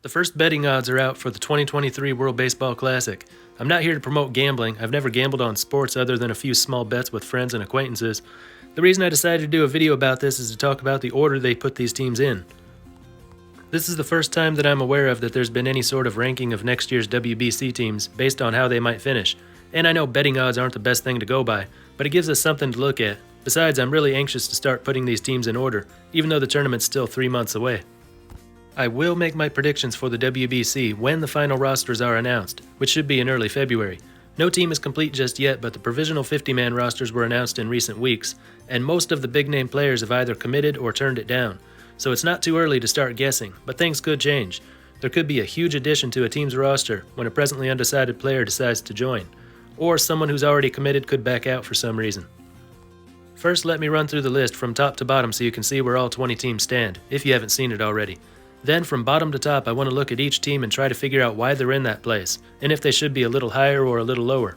The first betting odds are out for the 2023 World Baseball Classic. I'm not here to promote gambling. I've never gambled on sports other than a few small bets with friends and acquaintances. The reason I decided to do a video about this is to talk about the order they put these teams in. This is the first time that I'm aware of that there's been any sort of ranking of next year's WBC teams based on how they might finish. And I know betting odds aren't the best thing to go by, but it gives us something to look at. Besides, I'm really anxious to start putting these teams in order, even though the tournament's still 3 months away. I will make my predictions for the WBC when the final rosters are announced, which should be in early February. No team is complete just yet, but the provisional 50-man rosters were announced in recent weeks, and most of the big-name players have either committed or turned it down. So it's not too early to start guessing, but things could change. There could be a huge addition to a team's roster when a presently undecided player decides to join, or someone who's already committed could back out for some reason. First, let me run through the list from top to bottom so you can see where all 20 teams stand, if you haven't seen it already. Then from bottom to top, I want to look at each team and try to figure out why they're in that place, and if they should be a little higher or a little lower.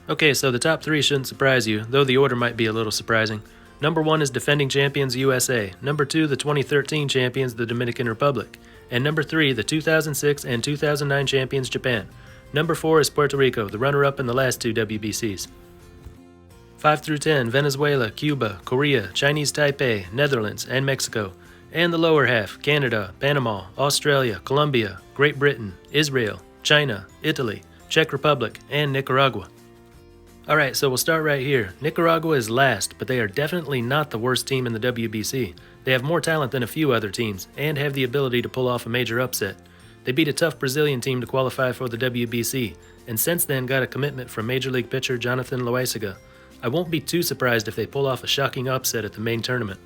Okay, so the top 3 shouldn't surprise you, though the order might be a little surprising. Number 1 is defending champions USA, number 2 the 2013 champions the Dominican Republic, and number 3 the 2006 and 2009 champions Japan. Number 4 is Puerto Rico, the runner-up in the last 2 WBCs. 5 through 10, Venezuela, Cuba, Korea, Chinese Taipei, Netherlands, and Mexico. And the lower half, Canada, Panama, Australia, Colombia, Great Britain, Israel, China, Italy, Czech Republic, and Nicaragua. Alright, so we'll start right here. Nicaragua is last, but they are definitely not the worst team in the WBC. They have more talent than a few other teams, and have the ability to pull off a major upset. They beat a tough Brazilian team to qualify for the WBC, and since then got a commitment from Major League pitcher Jonathan Loaisiga. I won't be too surprised if they pull off a shocking upset at the main tournament.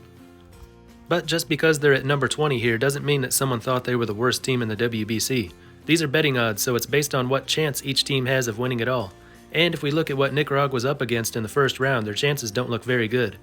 But just because they're at number 20 here doesn't mean that someone thought they were the worst team in the WBC. These are betting odds, so it's based on what chance each team has of winning it all. And if we look at what Nicaragua's up against in the first round, their chances don't look very good.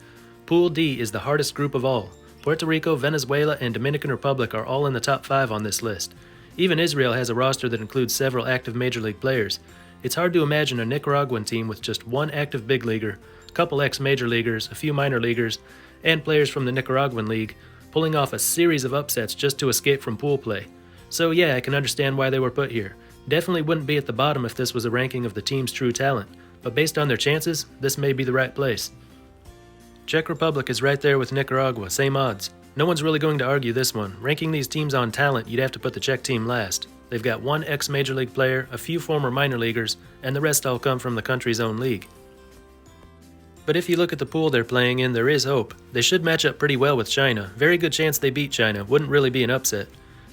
Pool D is the hardest group of all. Puerto Rico, Venezuela, and Dominican Republic are all in the top 5 on this list. Even Israel has a roster that includes several active Major League players. It's hard to imagine a Nicaraguan team with just one active big leaguer, a couple ex-major leaguers, a few minor leaguers, and players from the Nicaraguan League, pulling off a series of upsets just to escape from pool play. So yeah, I can understand why they were put here. Definitely wouldn't be at the bottom if this was a ranking of the team's true talent, but based on their chances, this may be the right place. Czech Republic is right there with Nicaragua, same odds. No one's really going to argue this one. Ranking these teams on talent, you'd have to put the Czech team last. They've got one ex-major league player, a few former minor leaguers, and the rest all come from the country's own league. But if you look at the pool they're playing in, there is hope. They should match up pretty well with China. Very good chance they beat China, wouldn't really be an upset.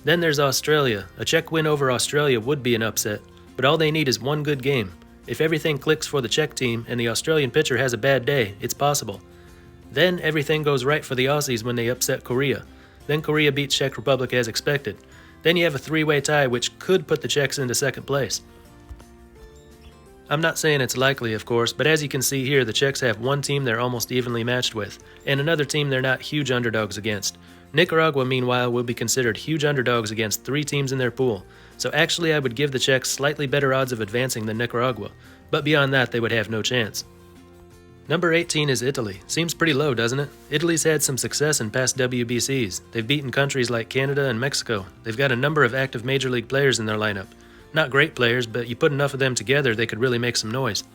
Then there's Australia. A Czech win over Australia would be an upset, but all they need is one good game. If everything clicks for the Czech team and the Australian pitcher has a bad day, it's possible. Then everything goes right for the Aussies when they upset Korea. Then Korea beats Czech Republic as expected. Then you have a 3-way tie which could put the Czechs into second place. I'm not saying it's likely, of course, but as you can see here, the Czechs have one team they're almost evenly matched with, and another team they're not huge underdogs against. Nicaragua, meanwhile, will be considered huge underdogs against 3 teams in their pool, so actually I would give the Czechs slightly better odds of advancing than Nicaragua, but beyond that they would have no chance. Number 18 is Italy. Seems pretty low, doesn't it? Italy's had some success in past WBCs. They've beaten countries like Canada and Mexico. They've got a number of active Major League players in their lineup. Not great players, but you put enough of them together, they could really make some noise.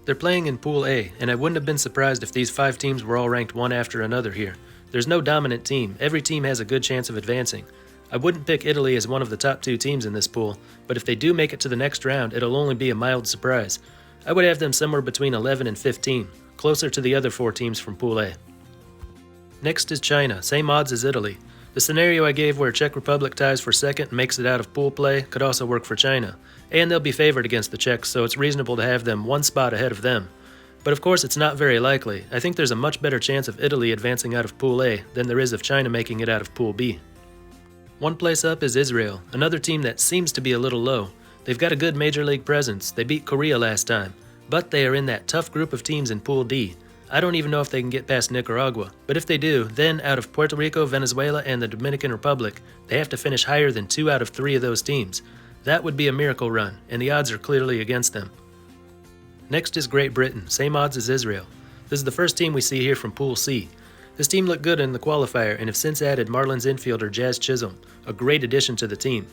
They're playing in Pool A, and I wouldn't have been surprised if these 5 teams were all ranked one after another here. There's no dominant team. Every team has a good chance of advancing. I wouldn't pick Italy as one of the top 2 teams in this pool, but if they do make it to the next round, it'll only be a mild surprise. I would have them somewhere between 11 and 15, closer to the other 4 teams from Pool A. Next is China, same odds as Italy. The scenario I gave where Czech Republic ties for second and makes it out of pool play could also work for China, and they'll be favored against the Czechs, so it's reasonable to have them one spot ahead of them. But of course it's not very likely. I think there's a much better chance of Italy advancing out of Pool A than there is of China making it out of Pool B. One place up is Israel, another team that seems to be a little low. They've got a good Major League presence. They beat Korea last time, but they are in that tough group of teams in Pool D. I don't even know if they can get past Nicaragua, but if they do, then out of Puerto Rico, Venezuela, and the Dominican Republic, they have to finish higher than 2 out of 3 of those teams. That would be a miracle run, and the odds are clearly against them. Next is Great Britain, same odds as Israel. This is the first team we see here from Pool C. This team looked good in the qualifier and have since added Marlins infielder Jazz Chisholm, a great addition to the team.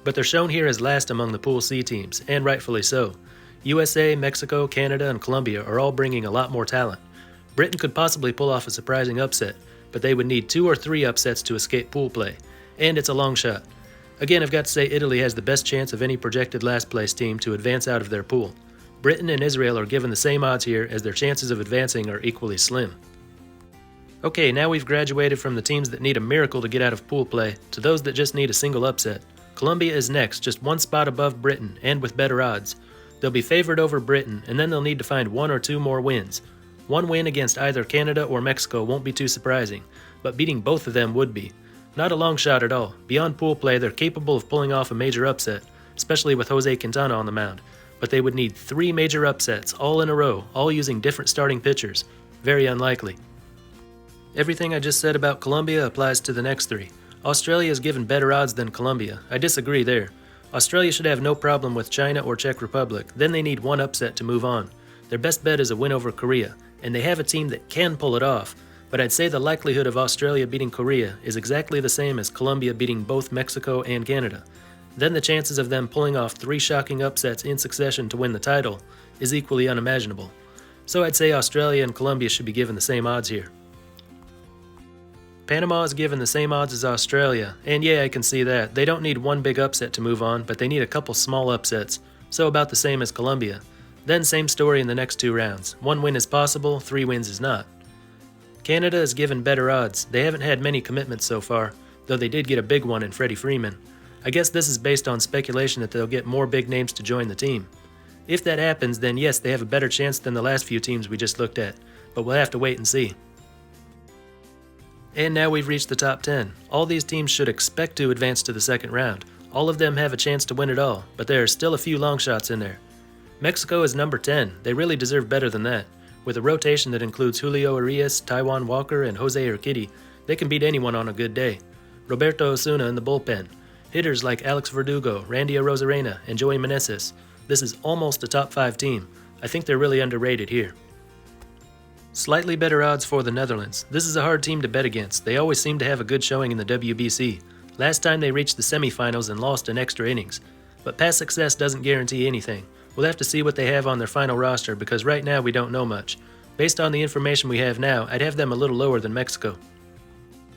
But they're shown here as last among the Pool C teams, and rightfully so. USA, Mexico, Canada, and Colombia are all bringing a lot more talent. Britain could possibly pull off a surprising upset, but they would need 2 or 3 upsets to escape pool play, and it's a long shot. Again, I've got to say Italy has the best chance of any projected last place team to advance out of their pool. Britain and Israel are given the same odds here, as their chances of advancing are equally slim. Okay, now we've graduated from the teams that need a miracle to get out of pool play to those that just need a single upset. Colombia is next, just 1 spot above Britain, and with better odds. They'll be favored over Britain, and then they'll need to find 1 or 2 more wins. 1 win against either Canada or Mexico won't be too surprising, but beating both of them would be. Not a long shot at all. Beyond pool play, they're capable of pulling off a major upset, especially with Jose Quintana on the mound. But they would need 3 major upsets, all in a row, all using different starting pitchers. Very unlikely. Everything I just said about Colombia applies to the next 3. Australia is given better odds than Colombia. I disagree there. Australia should have no problem with China or Czech Republic, then they need 1 upset to move on. Their best bet is a win over Korea, and they have a team that can pull it off, but I'd say the likelihood of Australia beating Korea is exactly the same as Colombia beating both Mexico and Canada. Then the chances of them pulling off 3 shocking upsets in succession to win the title is equally unimaginable. So I'd say Australia and Colombia should be given the same odds here. Panama is given the same odds as Australia, and yeah, I can see that. They don't need 1 big upset to move on, but they need a couple small upsets, so about the same as Colombia. Then same story in the next 2 rounds. 1 win is possible, 3 wins is not. Canada is given better odds. They haven't had many commitments so far, though they did get a big one in Freddie Freeman. I guess this is based on speculation that they'll get more big names to join the team. If that happens, then yes, they have a better chance than the last few teams we just looked at, but we'll have to wait and see. And now we've reached the top 10. All these teams should expect to advance to the second round. All of them have a chance to win it all, but there are still a few long shots in there. Mexico is number 10. They really deserve better than that. With a rotation that includes Julio Urias, Taijuan Walker, and Jose Urquidy, they can beat anyone on a good day. Roberto Osuna in the bullpen. Hitters like Alex Verdugo, Randy Arozarena, and Joey Meneses. This is almost a top 5 team. I think they're really underrated here. Slightly better odds for the Netherlands. This is a hard team to bet against. They always seem to have a good showing in the WBC. Last time they reached the semifinals and lost in extra innings. But past success doesn't guarantee anything. We'll have to see what they have on their final roster because right now we don't know much. Based on the information we have now, I'd have them a little lower than Mexico.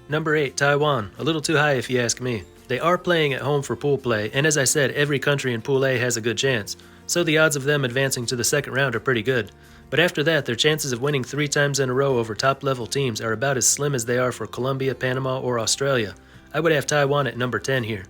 Number 8, Taiwan. A little too high if you ask me. They are playing at home for pool play, and as I said, every country in Pool A has a good chance, so the odds of them advancing to the second round are pretty good. But after that, their chances of winning 3 times in a row over top-level teams are about as slim as they are for Colombia, Panama, or Australia. I would have Taiwan at number 10 here.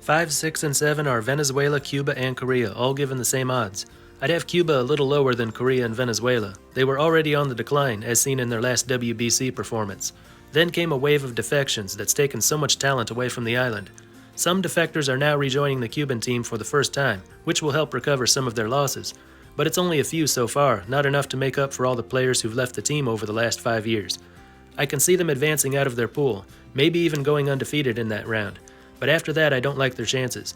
5, 6, and 7 are Venezuela, Cuba, and Korea, all given the same odds. I'd have Cuba a little lower than Korea and Venezuela. They were already on the decline, as seen in their last WBC performance. Then came a wave of defections that's taken so much talent away from the island. Some defectors are now rejoining the Cuban team for the first time, which will help recover some of their losses. But it's only a few so far, not enough to make up for all the players who've left the team over the last 5 years. I can see them advancing out of their pool, maybe even going undefeated in that round. But after that, I don't like their chances.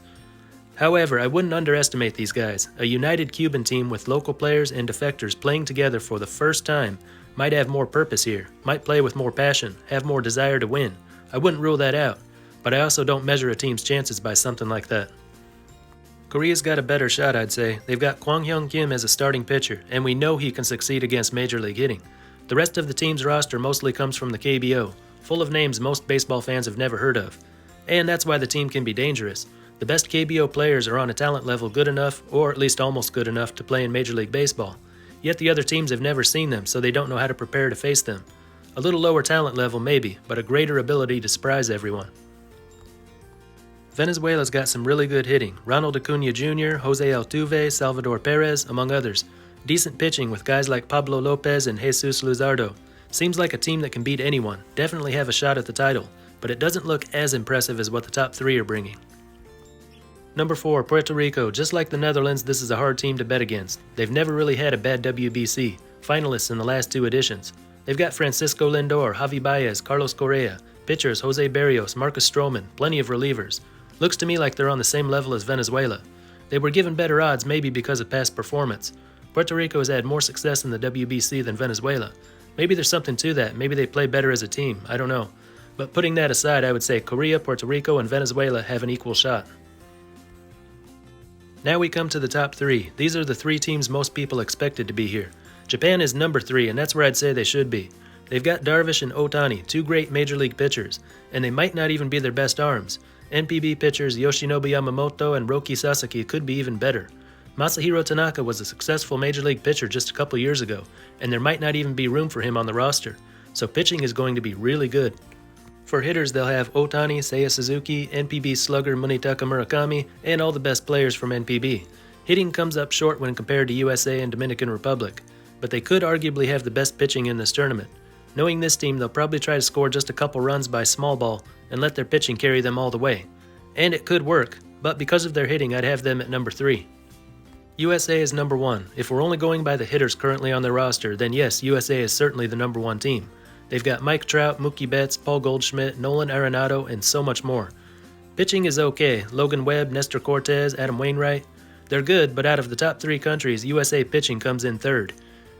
However, I wouldn't underestimate these guys. A united Cuban team with local players and defectors playing together for the first time might have more purpose here, might play with more passion, have more desire to win. I wouldn't rule that out, but I also don't measure a team's chances by something like that. Korea's got a better shot, I'd say. They've got Kwang Hyun Kim as a starting pitcher, and we know he can succeed against Major League hitting. The rest of the team's roster mostly comes from the KBO, full of names most baseball fans have never heard of. And that's why the team can be dangerous. The best KBO players are on a talent level good enough, or at least almost good enough, to play in Major League Baseball. Yet the other teams have never seen them, so they don't know how to prepare to face them. A little lower talent level maybe, but a greater ability to surprise everyone. Venezuela's got some really good hitting. Ronald Acuna Jr., Jose Altuve, Salvador Perez, among others. Decent pitching with guys like Pablo Lopez and Jesus Luzardo. Seems like a team that can beat anyone, definitely have a shot at the title, but it doesn't look as impressive as what the top 3 are bringing. Number 4, Puerto Rico. Just like the Netherlands, this is a hard team to bet against. They've never really had a bad WBC, finalists in the last 2 editions. They've got Francisco Lindor, Javi Baez, Carlos Correa, pitchers Jose Berrios, Marcus Stroman, plenty of relievers. Looks to me like they're on the same level as Venezuela. They were given better odds maybe because of past performance. Puerto Rico has had more success in the WBC than Venezuela. Maybe there's something to that. Maybe they play better as a team. I don't know. But putting that aside, I would say Korea, Puerto Rico, and Venezuela have an equal shot. Now we come to the top 3. These are the 3 teams most people expected to be here. Japan is number 3, and that's where I'd say they should be. They've got Darvish and Ohtani, 2 great major league pitchers, and they might not even be their best arms. NPB pitchers Yoshinobu Yamamoto and Roki Sasaki could be even better. Masahiro Tanaka was a successful major league pitcher just a couple years ago, and there might not even be room for him on the roster, so pitching is going to be really good. For hitters, they'll have Ohtani, Seiya Suzuki, NPB slugger Munetaka Murakami, and all the best players from NPB. Hitting comes up short when compared to USA and Dominican Republic, but they could arguably have the best pitching in this tournament. Knowing this team, they'll probably try to score just a couple runs by small ball and let their pitching carry them all the way. And it could work, but because of their hitting, I'd have them at number 3. USA is number 1. If we're only going by the hitters currently on their roster, then yes, USA is certainly the number 1 team. They've got Mike Trout, Mookie Betts, Paul Goldschmidt, Nolan Arenado, and so much more. Pitching is okay. Logan Webb, Nestor Cortez, Adam Wainwright. They're good, but out of the top 3 countries, USA pitching comes in 3rd.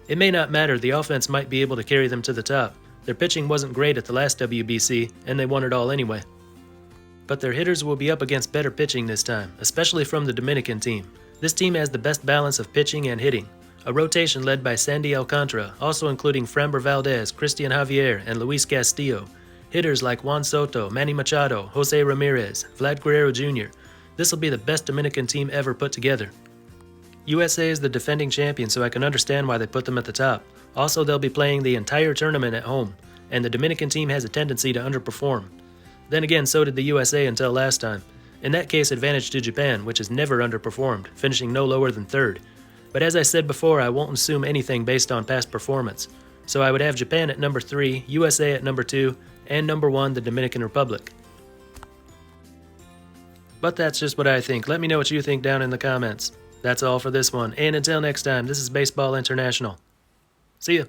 It may not matter, the offense might be able to carry them to the top. Their pitching wasn't great at the last WBC, and they won it all anyway. But their hitters will be up against better pitching this time, especially from the Dominican team. This team has the best balance of pitching and hitting. A rotation led by Sandy Alcantara, also including Framber Valdez, Christian Javier, and Luis Castillo. Hitters like Juan Soto, Manny Machado, Jose Ramirez, Vlad Guerrero Jr. This will be the best Dominican team ever put together. USA is the defending champion, so I can understand why they put them at the top. Also, they'll be playing the entire tournament at home, and the Dominican team has a tendency to underperform. Then again, so did the USA until last time. In that case, advantage to Japan, which has never underperformed, finishing no lower than 3rd. But as I said before, I won't assume anything based on past performance. So I would have Japan at number 3, USA at number 2, and number 1, the Dominican Republic. But that's just what I think. Let me know what you think down in the comments. That's all for this one, and until next time, this is Baseball International. See ya!